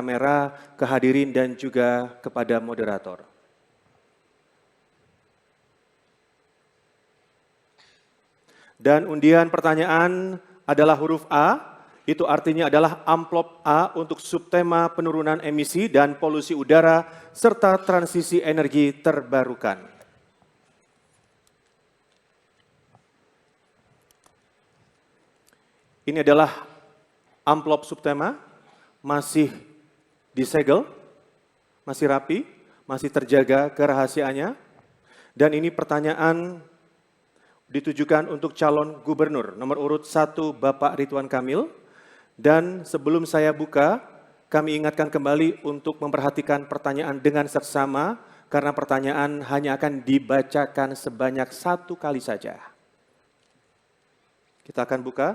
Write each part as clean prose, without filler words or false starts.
kamera, ke hadirin dan juga kepada moderator. Dan undian pertanyaan adalah huruf A, itu artinya adalah amplop A untuk subtema penurunan emisi dan polusi udara serta transisi energi terbarukan. Ini adalah amplop subtema, masih disegel, masih rapi, masih terjaga kerahasiaannya. Dan ini pertanyaan ditujukan untuk calon gubernur nomor urut 1 Bapak Ridwan Kamil. Dan sebelum saya buka, kami ingatkan kembali untuk memperhatikan pertanyaan dengan seksama karena pertanyaan hanya akan dibacakan sebanyak 1 kali saja. Kita akan buka.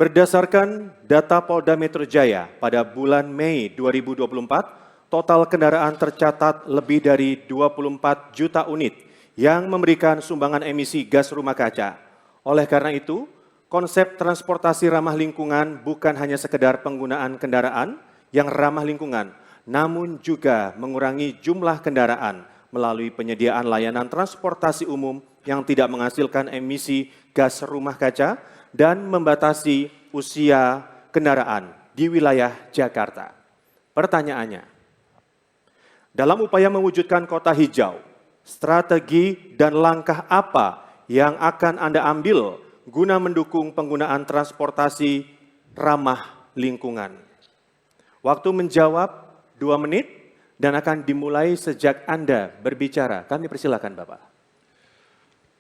Berdasarkan data Polda Metro Jaya pada bulan Mei 2024, total kendaraan tercatat lebih dari 24 juta unit yang memberikan sumbangan emisi gas rumah kaca. Oleh karena itu, konsep transportasi ramah lingkungan bukan hanya sekedar penggunaan kendaraan yang ramah lingkungan, namun juga mengurangi jumlah kendaraan melalui penyediaan layanan transportasi umum yang tidak menghasilkan emisi gas rumah kaca dan membatasi usia kendaraan di wilayah Jakarta. Pertanyaannya, dalam upaya mewujudkan kota hijau, strategi dan langkah apa yang akan Anda ambil guna mendukung penggunaan transportasi ramah lingkungan? Waktu menjawab 2 menit dan akan dimulai sejak Anda berbicara. Kami persilakan Bapak.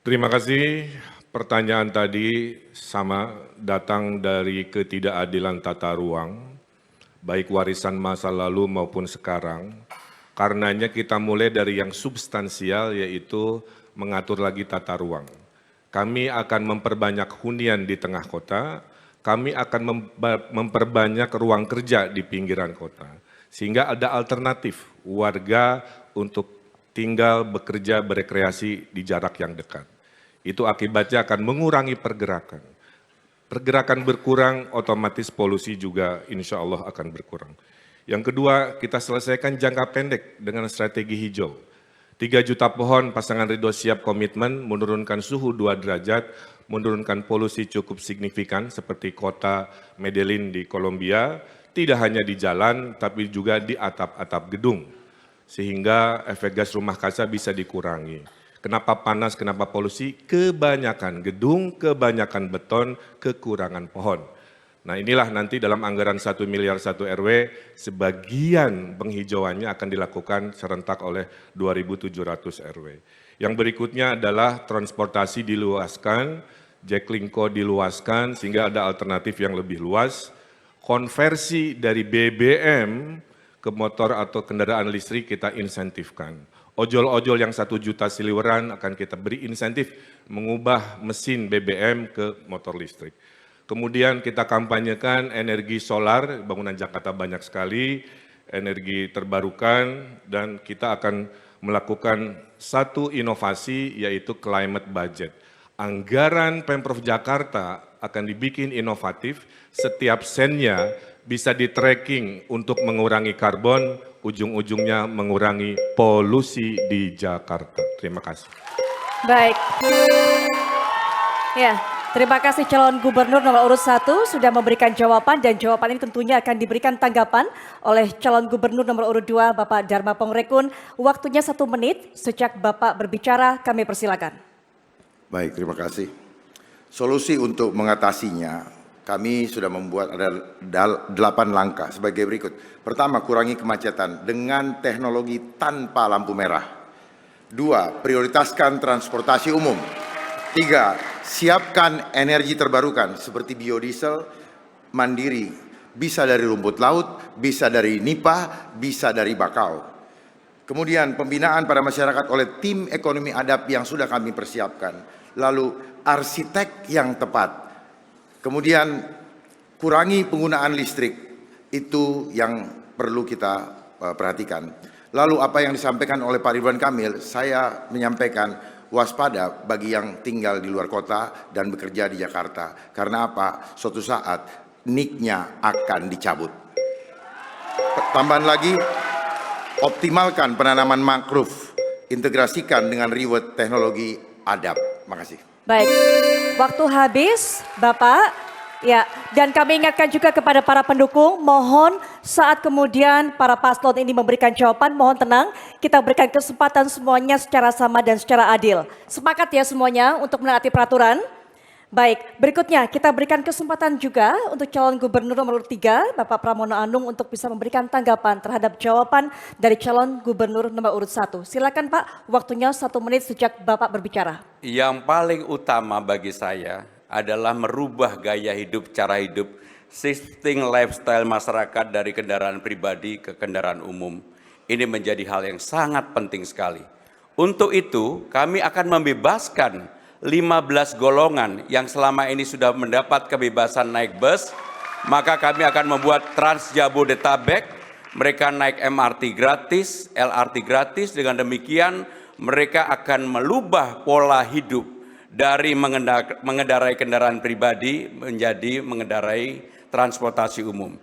Terima kasih. Pertanyaan tadi sama datang dari ketidakadilan tata ruang, baik warisan masa lalu maupun sekarang. Karenanya kita mulai dari yang substansial yaitu mengatur lagi tata ruang. Kami akan memperbanyak hunian di tengah kota, kami akan memperbanyak ruang kerja di pinggiran kota. Sehingga ada alternatif warga untuk tinggal, bekerja, berekreasi di jarak yang dekat. Itu akibatnya akan mengurangi pergerakan. Pergerakan berkurang, otomatis polusi juga insya Allah akan berkurang. Yang kedua, kita selesaikan jangka pendek dengan strategi hijau. 3 juta pohon, pasangan Ridho siap komitmen menurunkan suhu 2 derajat, menurunkan polusi cukup signifikan seperti kota Medellin di Kolombia, tidak hanya di jalan tapi juga di atap-atap gedung. Sehingga efek gas rumah kaca bisa dikurangi. Kenapa panas, kenapa polusi? Kebanyakan gedung, kebanyakan beton, kekurangan pohon. Nah inilah nanti dalam anggaran 1 miliar 1 RW, sebagian penghijauannya akan dilakukan serentak oleh 2.700 RW. Yang berikutnya adalah transportasi diluaskan, Jaklingko diluaskan sehingga ada alternatif yang lebih luas. Konversi dari BBM ke motor atau kendaraan listrik kita insentifkan. Ojol-ojol yang 1 juta siliweran akan kita beri insentif mengubah mesin BBM ke motor listrik. Kemudian kita kampanyekan energi solar, bangunan Jakarta banyak sekali, energi terbarukan, dan kita akan melakukan satu inovasi yaitu climate budget. Anggaran Pemprov Jakarta akan dibikin inovatif, setiap sennya bisa di-tracking untuk mengurangi karbon, ujung-ujungnya mengurangi polusi di Jakarta. Terima kasih. Baik. Ya, terima kasih calon gubernur nomor urut 1 sudah memberikan jawaban dan jawaban ini tentunya akan diberikan tanggapan oleh calon gubernur nomor urut 2 Bapak Dharma Pongrekun. Waktunya 1 menit sejak Bapak berbicara, kami persilakan. Baik, terima kasih. Solusi untuk mengatasinya kami sudah membuat ada 8 langkah sebagai berikut. Pertama, kurangi kemacetan dengan teknologi tanpa lampu merah. 2, prioritaskan transportasi umum. 3, siapkan energi terbarukan seperti biodiesel mandiri. Bisa dari rumput laut, bisa dari nipah, bisa dari bakau. Kemudian pembinaan pada masyarakat oleh tim ekonomi adab yang sudah kami persiapkan. Lalu arsitek yang tepat. Kemudian kurangi penggunaan listrik, itu yang perlu kita perhatikan. Lalu apa yang disampaikan oleh Pak Ridwan Kamil, saya menyampaikan waspada bagi yang tinggal di luar kota dan bekerja di Jakarta. Karena apa? Suatu saat NIK-nya akan dicabut. Tambahan lagi, optimalkan penanaman mangrove, integrasikan dengan reward teknologi adab. Makasih. Baik, waktu habis Bapak. Ya, dan kami ingatkan juga kepada para pendukung, mohon saat kemudian para paslon ini memberikan jawaban, mohon tenang, kita berikan kesempatan semuanya secara sama dan secara adil. Sepakat ya semuanya untuk menaati peraturan? Baik, berikutnya kita berikan kesempatan juga untuk calon gubernur nomor 3, Bapak Pramono Anung untuk bisa memberikan tanggapan terhadap jawaban dari calon gubernur nomor urut 1. Silakan Pak, waktunya 1 menit sejak Bapak berbicara. Yang paling utama bagi saya adalah merubah gaya hidup, cara hidup, shifting lifestyle masyarakat dari kendaraan pribadi ke kendaraan umum. Ini menjadi hal yang sangat penting sekali. Untuk itu, kami akan membebaskan 15 golongan yang selama ini sudah mendapat kebebasan naik bus, maka kami akan membuat Trans Jabodetabek, mereka naik MRT gratis, LRT gratis, dengan demikian mereka akan merubah pola hidup dari mengendarai kendaraan pribadi menjadi mengendarai transportasi umum.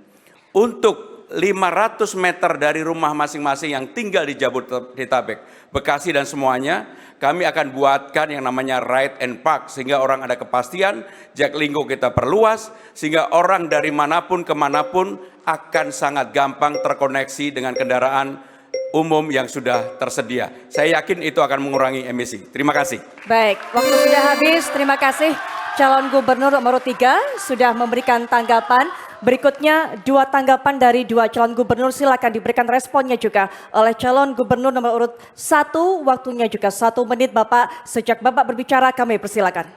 Untuk 500 meter dari rumah masing-masing yang tinggal di Jabodetabek, Bekasi dan semuanya, kami akan buatkan yang namanya ride and park sehingga orang ada kepastian, Jaklingko kita perluas sehingga orang dari manapun kemanapun akan sangat gampang terkoneksi dengan kendaraan umum yang sudah tersedia. Saya yakin itu akan mengurangi emisi. Terima kasih. Baik, waktu sudah habis. Terima kasih calon gubernur nomor 3 sudah memberikan tanggapan. Berikutnya 2 tanggapan dari 2 calon gubernur, silakan diberikan responnya juga oleh calon gubernur nomor urut 1. Waktunya juga 1 menit Bapak. Sejak Bapak berbicara kami persilakan.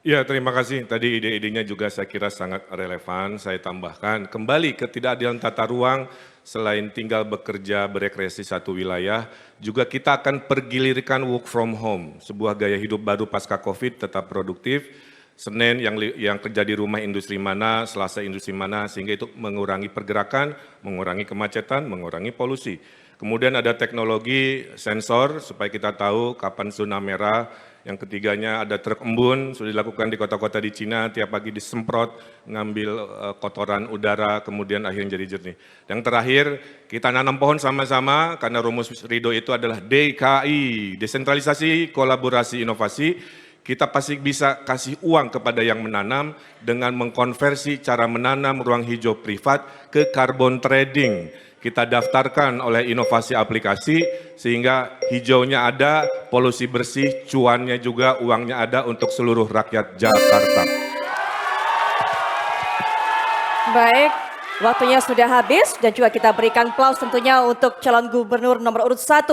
Ya, terima kasih. Tadi ide-idenya juga saya kira sangat relevan. Saya tambahkan kembali ketidakadilan tata ruang. Selain tinggal bekerja berekreasi satu wilayah, juga kita akan pergilirkan work from home, sebuah gaya hidup baru pasca COVID tetap produktif. Senin yang kerja di rumah industri mana, Selasa industri mana, sehingga itu mengurangi pergerakan, mengurangi kemacetan, mengurangi polusi. Kemudian ada teknologi sensor supaya kita tahu kapan zona merah. Yang ketiganya ada truk embun, sudah dilakukan di kota-kota di Cina, tiap pagi disemprot, ngambil kotoran udara, kemudian akhirnya jadi jernih. Yang terakhir, kita nanam pohon sama-sama, karena rumus Ridho itu adalah DKI, desentralisasi, kolaborasi, inovasi. Kita pasti bisa kasih uang kepada yang menanam dengan mengkonversi cara menanam ruang hijau privat ke carbon trading. Kita daftarkan oleh inovasi aplikasi sehingga hijaunya ada, polusi bersih, cuannya juga, uangnya ada untuk seluruh rakyat Jakarta. Baik, waktunya sudah habis dan juga kita berikan aplaus tentunya untuk calon gubernur nomor urut 1.